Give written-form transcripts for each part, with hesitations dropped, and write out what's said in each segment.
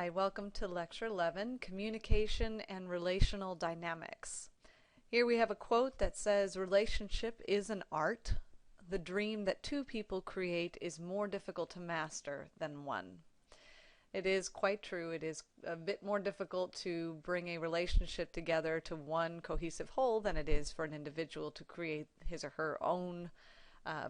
Hi, welcome to Lecture 11, Communication and Relational Dynamics. Here we have a quote that says, "Relationship is an art. The dream that two people create is more difficult to master than one." It is quite true. It is a bit more difficult to bring a relationship together to one cohesive whole than it is for an individual to create his or her own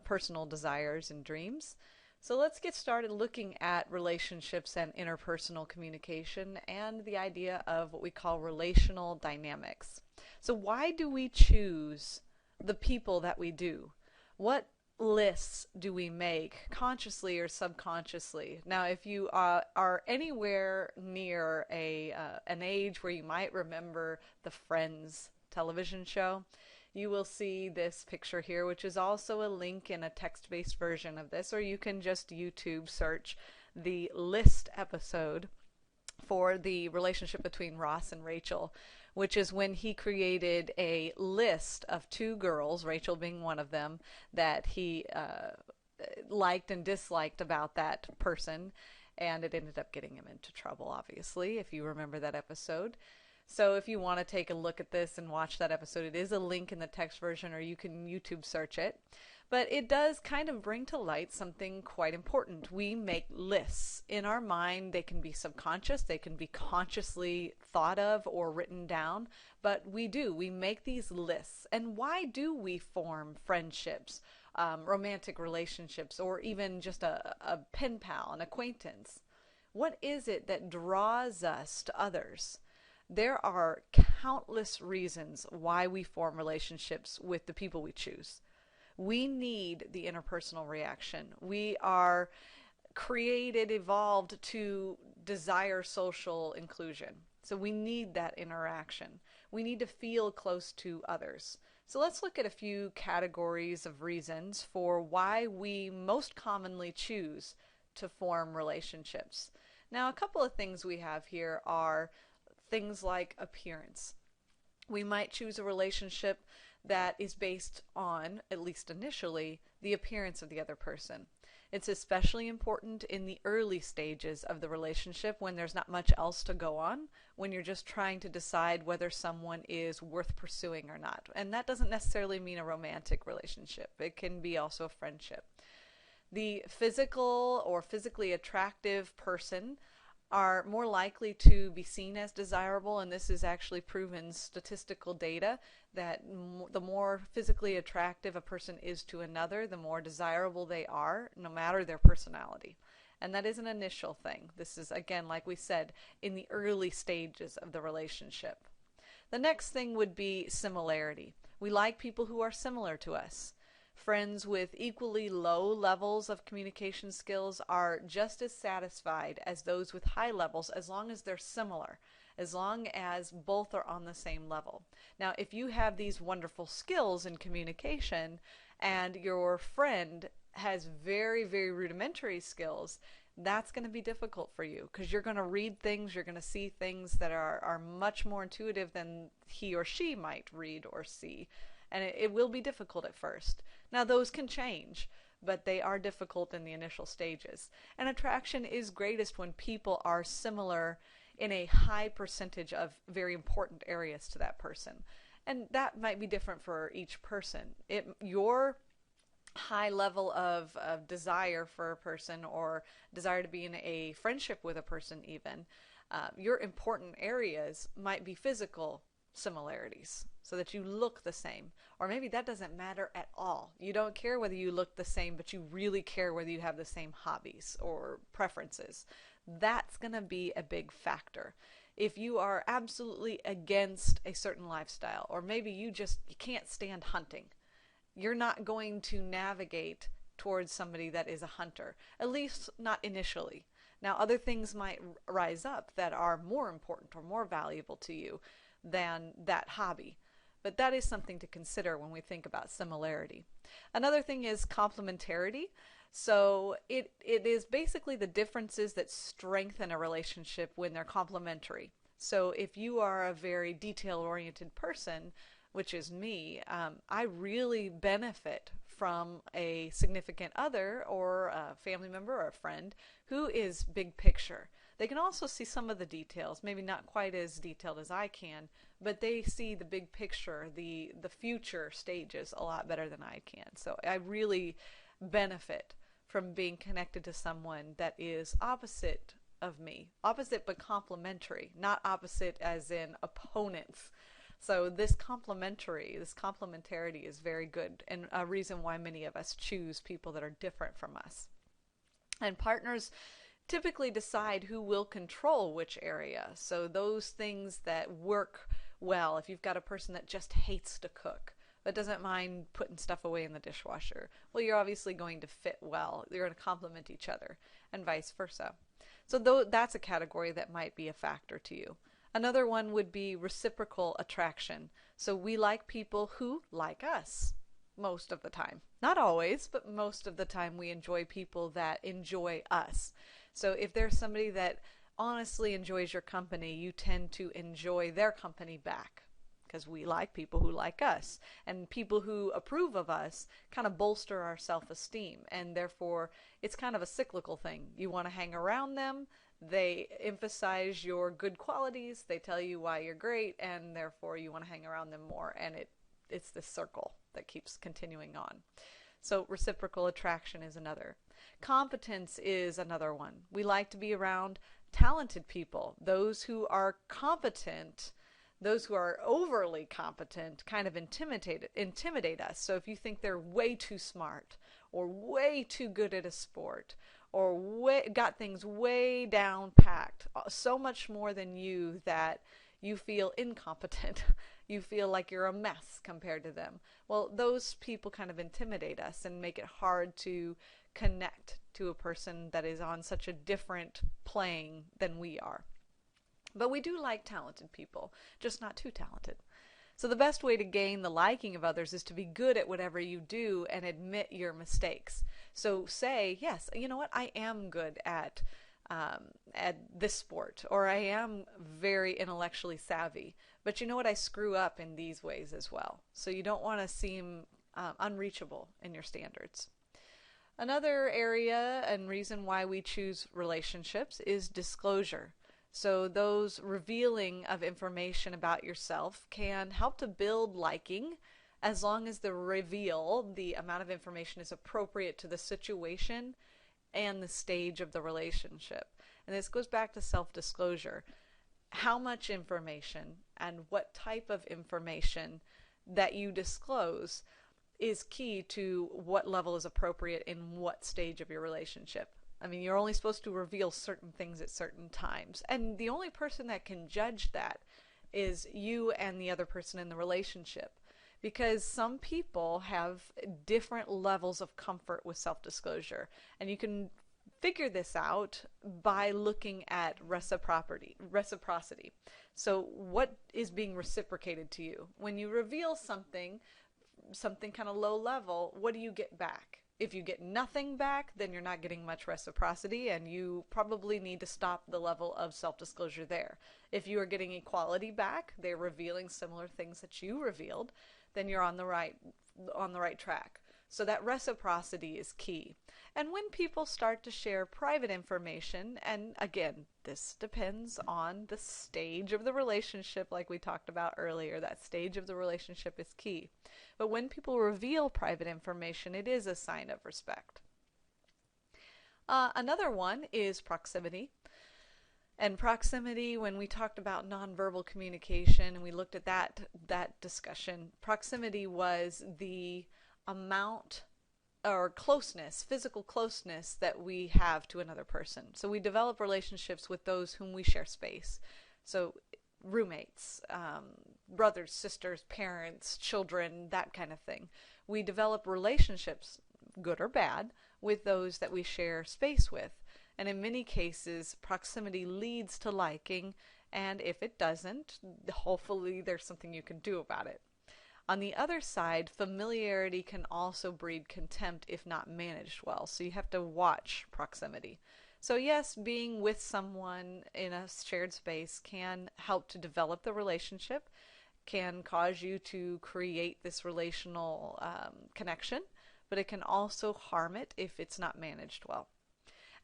personal desires and dreams. So let's get started looking at relationships and interpersonal communication and the idea of what we call relational dynamics. So why do we choose the people that we do? What lists do we make, consciously or subconsciously? Now, if you are anywhere near an age where you might remember the Friends television show, you will see this picture here, which is also a link in a text-based version of this, or you can just YouTube search the list episode for the relationship between Ross and Rachel, which is when he created a list of two girls, Rachel being one of them, that he liked and disliked about that person, and it ended up getting him into trouble, obviously, if you remember that episode. So if you want to take a look at this and watch that episode, it is a link in the text version, or you can YouTube search it. But it does kind of bring to light something quite important. We make lists in our mind. They can be subconscious, they can be consciously thought of or written down, but we do. We make these lists. And why do we form friendships, romantic relationships, or even just a pen pal, an acquaintance? What is it that draws us to others? There are countless reasons why we form relationships with the people we choose. We need the interpersonal reaction. We are created, evolved to desire social inclusion. So we need that interaction. We need to feel close to others. So let's look at a few categories of reasons for why we most commonly choose to form relationships. Now, a couple of things we have here are things like appearance. We might choose a relationship that is based on, at least initially, the appearance of the other person. It's especially important in the early stages of the relationship when there's not much else to go on, when you're just trying to decide whether someone is worth pursuing or not. And that doesn't necessarily mean a romantic relationship. It can be also a friendship. The physical or physically attractive person are more likely to be seen as desirable, and this is actually proven statistical data that the more physically attractive a person is to another, the more desirable they are, no matter their personality. And that is an initial thing. This is, again, like we said, in the early stages of the relationship. The next thing would be similarity. We like people who are similar to us. Friends with equally low levels of communication skills are just as satisfied as those with high levels as long as they're similar, as long as both are on the same level. Now, if you have these wonderful skills in communication and your friend has very, very rudimentary skills, that's going to be difficult for you because you're going to read things, you're going to see things that are much more intuitive than he or she might read or see. And it will be difficult at first. Now, those can change, but they are difficult in the initial stages. And attraction is greatest when people are similar in a high percentage of very important areas to that person. And that might be different for each person. Your high level of desire for a person, or desire to be in a friendship with a person even, your important areas might be physical similarities, so that you look the same. Or maybe that doesn't matter at all. You don't care whether you look the same, but you really care whether you have the same hobbies or preferences. That's going to be a big factor. If you are absolutely against a certain lifestyle, or maybe you can't stand hunting, you're not going to navigate towards somebody that is a hunter, at least not initially. Now, other things might rise up that are more important or more valuable to you than that hobby. But that is something to consider when we think about similarity. Another thing is complementarity. So it is basically the differences that strengthen a relationship when they're complementary. So if you are a very detail-oriented person, which is me, I really benefit from a significant other or a family member or a friend who is big picture. They can also see some of the details, maybe not quite as detailed as I can, but they see the big picture, the future stages a lot better than I can. So I really benefit from being connected to someone that is opposite of me. Opposite but complementary, not opposite as in opponents. So this complementarity is very good, and a reason why many of us choose people that are different from us. And partners typically decide who will control which area. So those things that work well, if you've got a person that just hates to cook, but doesn't mind putting stuff away in the dishwasher, well, you're obviously going to fit well. You're going to complement each other, and vice versa. So that's a category that might be a factor to you. Another one would be reciprocal attraction. So we like people who like us most of the time. Not always, but most of the time we enjoy people that enjoy us. So if there's somebody that honestly enjoys your company, you tend to enjoy their company back, because we like people who like us. And people who approve of us kind of bolster our self-esteem, and therefore it's kind of a cyclical thing. You want to hang around them, they emphasize your good qualities, they tell you why you're great, and therefore you want to hang around them more, and it's this circle that keeps continuing on. So reciprocal attraction is another. Competence is another one. We like to be around talented people. Those who are competent, those who are overly competent, kind of intimidate us. So if you think they're way too smart, or way too good at a sport, or got things way down packed, so much more than you that you feel incompetent, you feel like you're a mess compared to them. Well, those people kind of intimidate us and make it hard to connect to a person that is on such a different plane than we are. But we do like talented people, just not too talented. So the best way to gain the liking of others is to be good at whatever you do and admit your mistakes. So say, yes, you know what, I am good at this sport, or I am very intellectually savvy, but you know what, I screw up in these ways as well. So you don't want to seem unreachable in your standards. Another area and reason why we choose relationships is disclosure. So those revealing of information about yourself can help to build liking, as long as the reveal, the amount of information, is appropriate to the situation and the stage of the relationship. And this goes back to self-disclosure. How much information and what type of information that you disclose is key to what level is appropriate in what stage of your relationship. I mean, you're only supposed to reveal certain things at certain times. And the only person that can judge that is you and the other person in the relationship. Because some people have different levels of comfort with self-disclosure. And you can figure this out by looking at reciprocity. So what is being reciprocated to you? When you reveal something kind of low level, what do you get back? If you get nothing back, then you're not getting much reciprocity, and you probably need to stop the level of self-disclosure there. If you are getting equality back, they're revealing similar things that you revealed, then you're on the right track. So that reciprocity is key. And when people start to share private information, and again, this depends on the stage of the relationship, like we talked about earlier, that stage of the relationship is key. But when people reveal private information, it is a sign of respect. Another one is proximity. And proximity, when we talked about nonverbal communication and we looked at that discussion, proximity was the amount or closeness, physical closeness that we have to another person. So we develop relationships with those whom we share space. So roommates, brothers, sisters, parents, children, that kind of thing. We develop relationships, good or bad, with those that we share space with. And in many cases, proximity leads to liking, and if it doesn't, hopefully there's something you can do about it. On the other side, familiarity can also breed contempt if not managed well, so you have to watch proximity. So yes, being with someone in a shared space can help to develop the relationship, can cause you to create this relational connection, but it can also harm it if it's not managed well.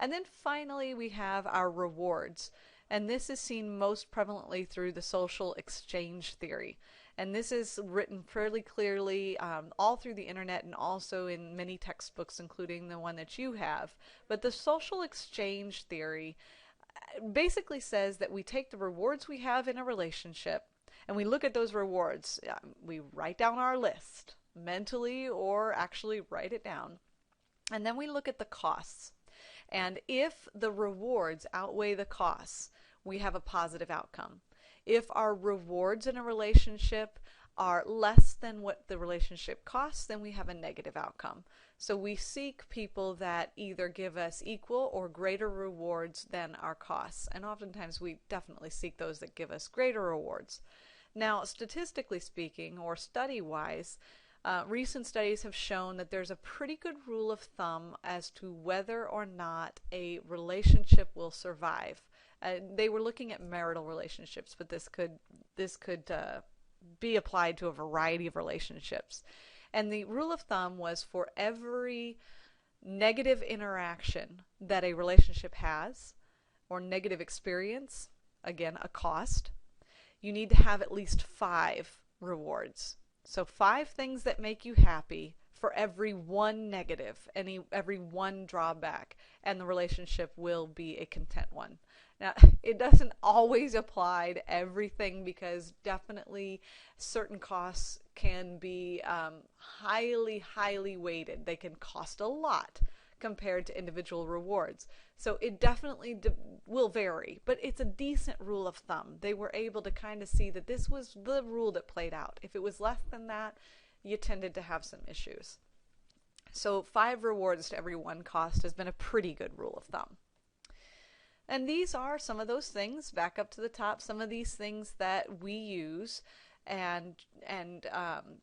And then finally, we have our rewards. And this is seen most prevalently through the social exchange theory. And this is written fairly clearly all through the internet and also in many textbooks, including the one that you have. But the social exchange theory basically says that we take the rewards we have in a relationship and we look at those rewards. We write down our list mentally or actually write it down. And then we look at the costs. And if the rewards outweigh the costs, we have a positive outcome. If our rewards in a relationship are less than what the relationship costs, then we have a negative outcome. So we seek people that either give us equal or greater rewards than our costs. And oftentimes we definitely seek those that give us greater rewards. Now, statistically speaking, or study-wise, recent studies have shown that there's a pretty good rule of thumb as to whether or not a relationship will survive. They were looking at marital relationships, but this could be applied to a variety of relationships. And the rule of thumb was for every negative interaction that a relationship has, or negative experience, again, a cost, you need to have at least 5 rewards. So 5 things that make you happy for every one negative, every one drawback, and the relationship will be a content one. Now, it doesn't always apply to everything because definitely certain costs can be highly weighted. They can cost a lot compared to individual rewards. So it definitely will vary, but it's a decent rule of thumb. They were able to kind of see that this was the rule that played out. If it was less than that, you tended to have some issues. So 5 rewards to every one cost has been a pretty good rule of thumb. And these are some of those things, back up to the top, some of these things that we use and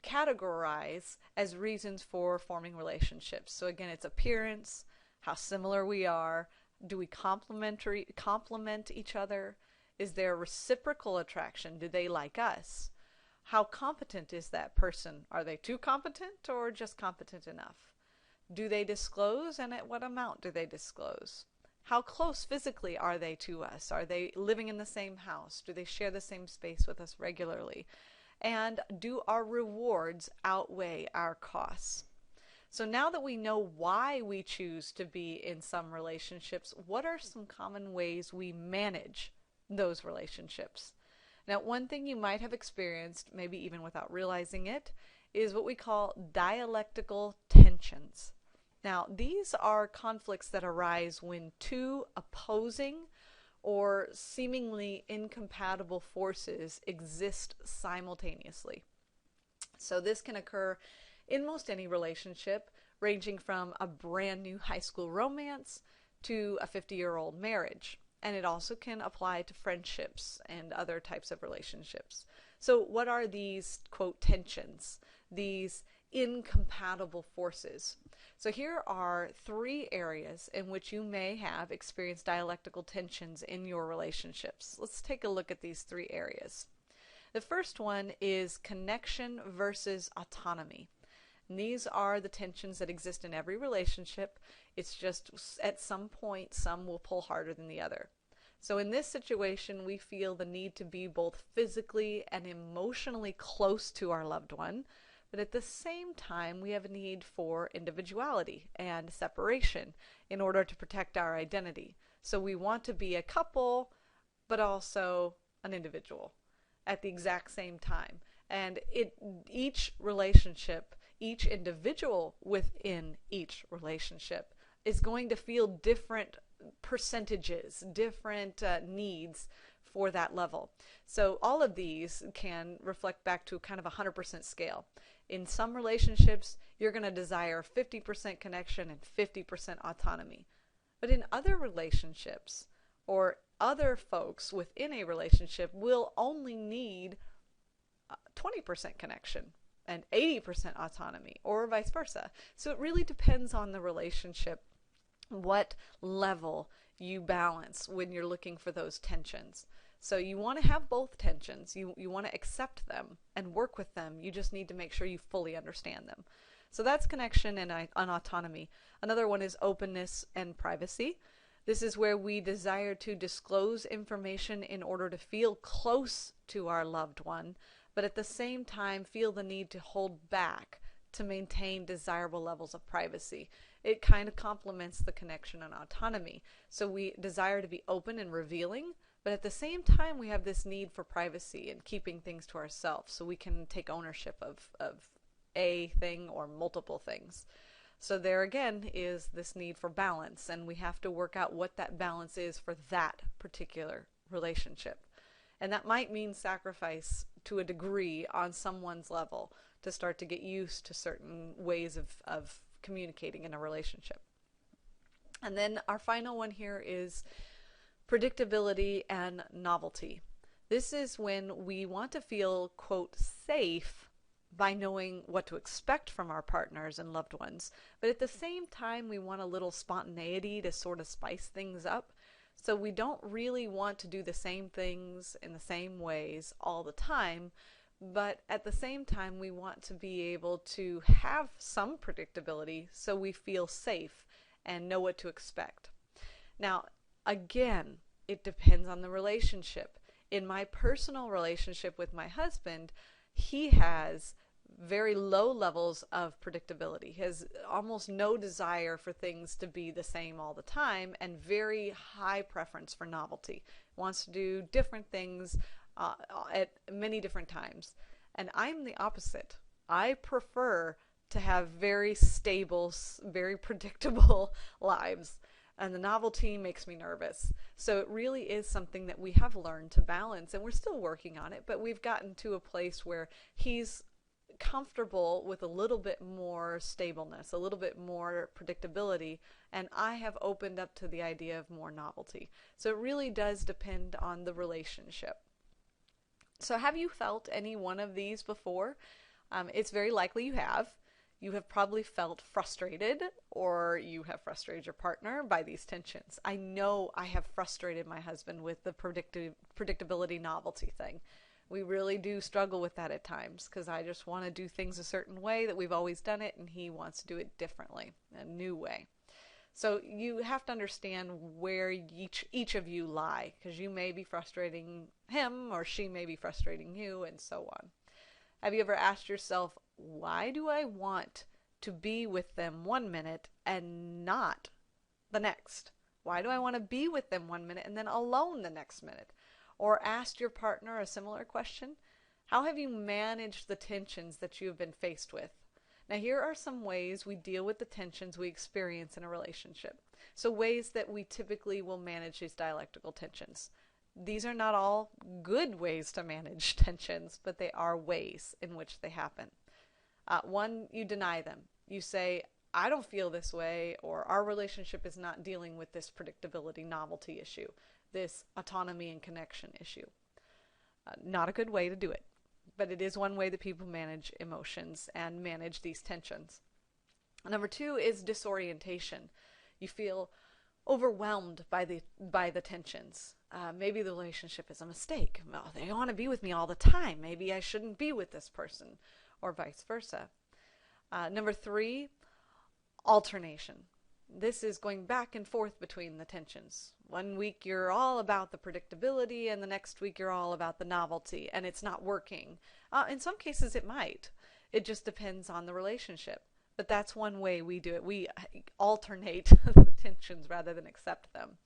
categorize as reasons for forming relationships. So again, it's appearance, how similar we are, do we complement each other, is there reciprocal attraction, do they like us, how competent is that person, are they too competent or just competent enough, do they disclose and at what amount do they disclose. How close physically are they to us? Are they living in the same house? Do they share the same space with us regularly? And do our rewards outweigh our costs? So now that we know why we choose to be in some relationships, what are some common ways we manage those relationships? Now, one thing you might have experienced, maybe even without realizing it, is what we call dialectical tensions. Now, these are conflicts that arise when 2 opposing or seemingly incompatible forces exist simultaneously. So this can occur in most any relationship, ranging from a brand new high school romance to a 50-year-old marriage. And it also can apply to friendships and other types of relationships. So what are these, quote, tensions? These incompatible forces. So here are 3 areas in which you may have experienced dialectical tensions in your relationships. Let's take a look at these 3 areas. The first one is connection versus autonomy. And these are the tensions that exist in every relationship. It's just at some point some will pull harder than the other. So in this situation, we feel the need to be both physically and emotionally close to our loved one, but at the same time, we have a need for individuality and separation in order to protect our identity. So we want to be a couple, but also an individual at the exact same time. And each relationship, each individual within each relationship is going to feel different percentages, different needs for that level. So all of these can reflect back to kind of a 100% scale. In some relationships, you're going to desire 50% connection and 50% autonomy. But in other relationships, or other folks within a relationship will only need 20% connection and 80% autonomy, or vice versa. So it really depends on the relationship, what level you balance when you're looking for those tensions. So you want to have both tensions. You want to accept them and work with them. You just need to make sure you fully understand them. So that's connection and autonomy. Another one is openness and privacy. This is where we desire to disclose information in order to feel close to our loved one, but at the same time feel the need to hold back to maintain desirable levels of privacy. It kind of complements the connection and autonomy. So we desire to be open and revealing, but at the same time we have this need for privacy and keeping things to ourselves so we can take ownership of a thing or multiple things. So there again is this need for balance, and we have to work out what that balance is for that particular relationship. And that might mean sacrifice to a degree on someone's level to start to get used to certain ways of communicating in a relationship. And then our final one here is predictability and novelty. This is when we want to feel, quote, safe by knowing what to expect from our partners and loved ones. But at the same time, we want a little spontaneity to sort of spice things up. So we don't really want to do the same things in the same ways all the time, but at the same time, we want to be able to have some predictability so we feel safe and know what to expect. Now, again, it depends on the relationship. In my personal relationship with my husband, he has very low levels of predictability. He has almost no desire for things to be the same all the time and very high preference for novelty. Wants to do different things at many different times. And I'm the opposite. I prefer to have very stable, very predictable lives. And the novelty makes me nervous. So it really is something that we have learned to balance, and we're still working on it, but we've gotten to a place where he's comfortable with a little bit more stableness, a little bit more predictability, and I have opened up to the idea of more novelty. So it really does depend on the relationship. So have you felt any one of these before? It's very likely you have. You have probably felt frustrated, or you have frustrated your partner by these tensions. I know I have frustrated my husband with the predictability novelty thing. We really do struggle with that at times because I just want to do things a certain way that we've always done it, and he wants to do it differently, a new way. So you have to understand where each of you lie, because you may be frustrating him or she may be frustrating you, and so on. Have you ever asked yourself, why do I want to be with them 1 minute and not the next? Why do I want to be with them 1 minute and then alone the next minute? Or asked your partner a similar question? How have you managed the tensions that you have been faced with? Now, here are some ways we deal with the tensions we experience in a relationship. So ways that we typically will manage these dialectical tensions. These are not all good ways to manage tensions, but they are ways in which they happen. One, you deny them. You say, I don't feel this way, or our relationship is not dealing with this predictability novelty issue, this autonomy and connection issue. Not a good way to do it, but it is one way that people manage emotions and manage these tensions. Number two is disorientation. You feel overwhelmed by the tensions. Maybe the relationship is a mistake. Well, they want to be with me all the time. Maybe I shouldn't be with this person, or vice versa. Number three, alternation. This is going back and forth between the tensions. 1 week you're all about the predictability, and the next week you're all about the novelty, and it's not working. In some cases it might. It just depends on the relationship. But that's one way we do it. We alternate the tensions rather than accept them.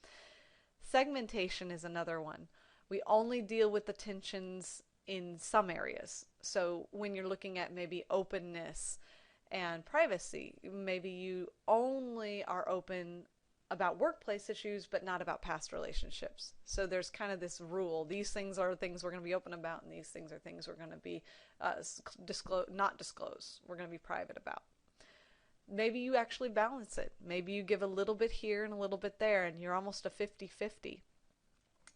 Segmentation is another one. We only deal with the tensions in some areas. So when you're looking at maybe openness and privacy, maybe you only are open about workplace issues but not about past relationships. So there's kind of this rule. These things are things we're going to be open about, and these things are things we're going to be not disclose. We're going to be private about. Maybe you actually balance it. Maybe you give a little bit here and a little bit there, and you're almost a 50-50.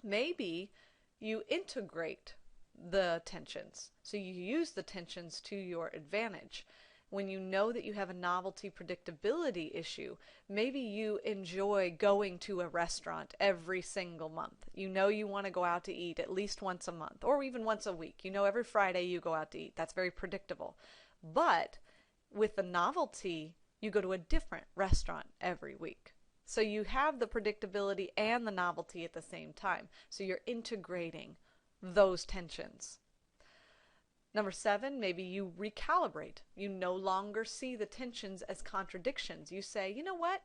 Maybe you integrate the tensions. So you use the tensions to your advantage. When you know that you have a novelty predictability issue, maybe you enjoy going to a restaurant every single month. You know you want to go out to eat at least once a month, or even once a week. You know every Friday you go out to eat. That's very predictable. But with the novelty, you go to a different restaurant every week. So you have the predictability and the novelty at the same time. So you're integrating those tensions. Number 7, maybe you recalibrate. You no longer see the tensions as contradictions. You say, you know what?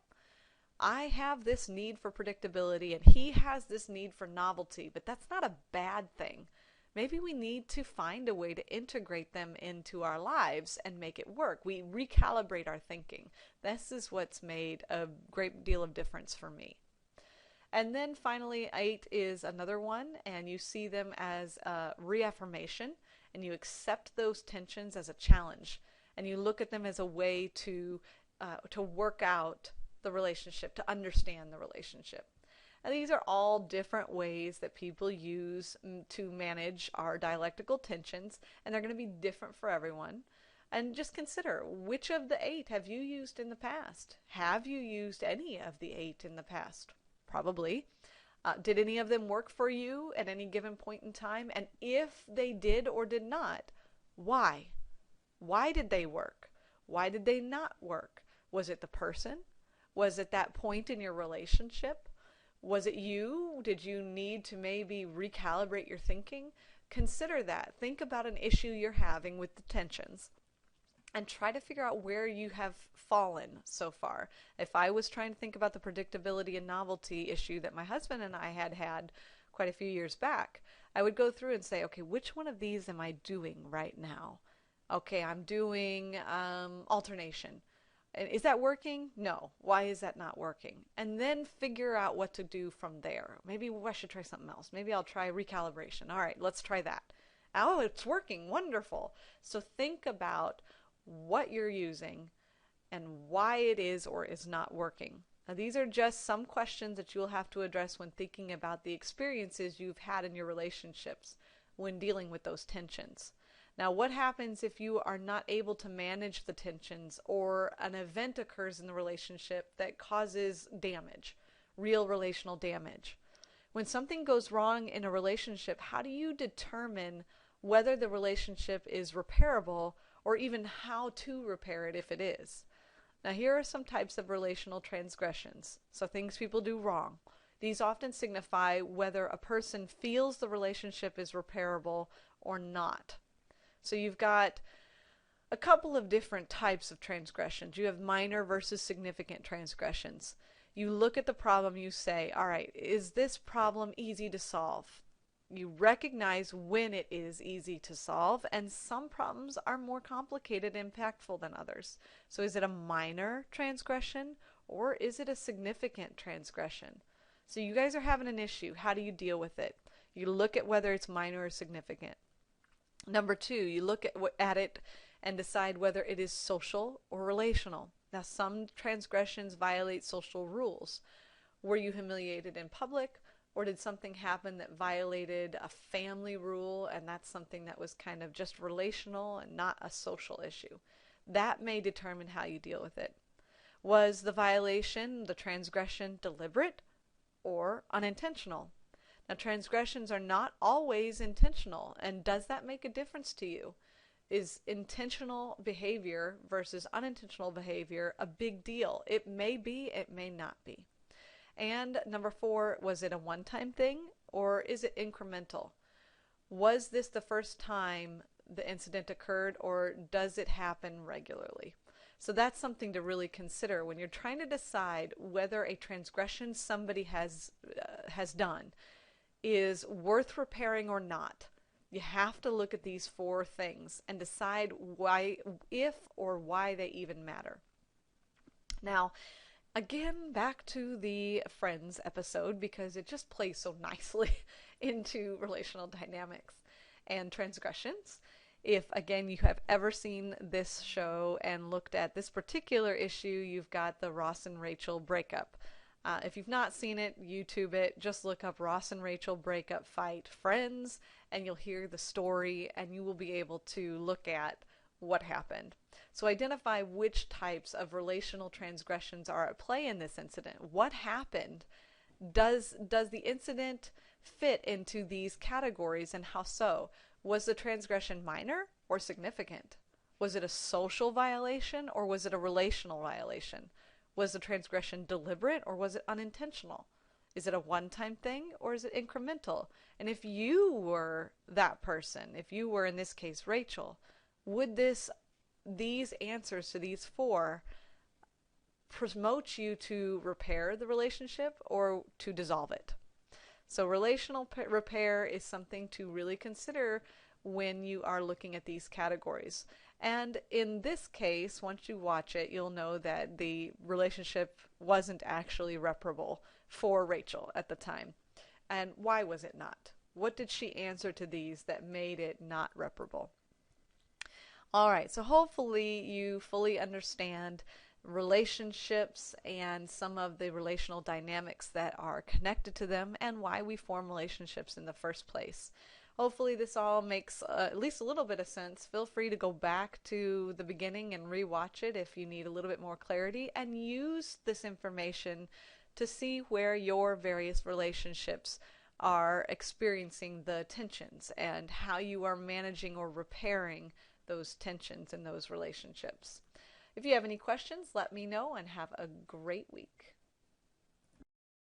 I have this need for predictability and he has this need for novelty, but that's not a bad thing. Maybe we need to find a way to integrate them into our lives and make it work. We recalibrate our thinking. This is what's made a great deal of difference for me. And then finally, 8 is another one, and you see them as a reaffirmation, and you accept those tensions as a challenge, and you look at them as a way to work out the relationship, to understand the relationship. And these are all different ways that people use to manage our dialectical tensions, and they're going to be different for everyone. And just consider, which of the 8 have you used in the past? Have you used any of the 8 in the past? Probably. Did any of them work for you at any given point in time? And if they did or did not, why? Why did they work? Why did they not work? Was it the person? Was it that point in your relationship? Was it you? Did you need to maybe recalibrate your thinking? Consider that. Think about an issue you're having with the tensions and try to figure out where you have fallen so far. If I was trying to think about the predictability and novelty issue that my husband and I had quite a few years back, I would go through and say, okay, which one of these am I doing right now? Okay, I'm doing alternation. Is that working? No. Why is that not working? And then figure out what to do from there. Maybe I should try something else. Maybe I'll try recalibration. All right, let's try that. Oh, it's working. Wonderful. So think about what you're using and why it is or is not working. Now, these are just some questions that you'll have to address when thinking about the experiences you've had in your relationships when dealing with those tensions. Now, what happens if you are not able to manage the tensions or an event occurs in the relationship that causes damage, real relational damage? When something goes wrong in a relationship, how do you determine whether the relationship is repairable or even how to repair it if it is? Now, here are some types of relational transgressions, so things people do wrong. These often signify whether a person feels the relationship is repairable or not. So you've got a couple of different types of transgressions. You have minor versus significant transgressions. You look at the problem, you say, all right, is this problem easy to solve? You recognize when it is easy to solve, and some problems are more complicated and impactful than others. So is it a minor transgression or is it a significant transgression? So you guys are having an issue. How do you deal with it? You look at whether it's minor or significant. Number 2, you look at it and decide whether it is social or relational. Now, some transgressions violate social rules. Were you humiliated in public, or did something happen that violated a family rule, and that's something that was kind of just relational and not a social issue? That may determine how you deal with it. Was the violation, the transgression, deliberate or unintentional? Now, transgressions are not always intentional, and does that make a difference to you? Is intentional behavior versus unintentional behavior a big deal? It may be, it may not be. And number 4, was it a one-time thing or is it incremental? Was this the first time the incident occurred, or does it happen regularly? So that's something to really consider when you're trying to decide whether a transgression somebody has done is worth repairing or not. You have to look at these 4 things and decide why, if or why they even matter. Now, again, back to the Friends episode, because it just plays so nicely into relational dynamics and transgressions. If, again, you have ever seen this show and looked at this particular issue, you've got the Ross and Rachel breakup. If you've not seen it, YouTube it. Just look up Ross and Rachel breakup fight Friends, and you'll hear the story, and you will be able to look at what happened. So identify which types of relational transgressions are at play in this incident. What happened? Does the incident fit into these categories, and how so? Was the transgression minor or significant? Was it a social violation or was it a relational violation? Was the transgression deliberate or was it unintentional? Is it a one-time thing or is it incremental? And if you were that person, if you were in this case Rachel, would these answers to these four promote you to repair the relationship or to dissolve it? So relational repair is something to really consider when you are looking at these categories. And in this case, once you watch it, you'll know that the relationship wasn't actually reparable for Rachel at the time. And why was it not? What did she answer to these that made it not reparable? All right, so hopefully you fully understand relationships and some of the relational dynamics that are connected to them and why we form relationships in the first place. Hopefully this all makes at least a little bit of sense. Feel free to go back to the beginning and rewatch it if you need a little bit more clarity, and use this information to see where your various relationships are experiencing the tensions and how you are managing or repairing those tensions in those relationships. If you have any questions, let me know, and have a great week.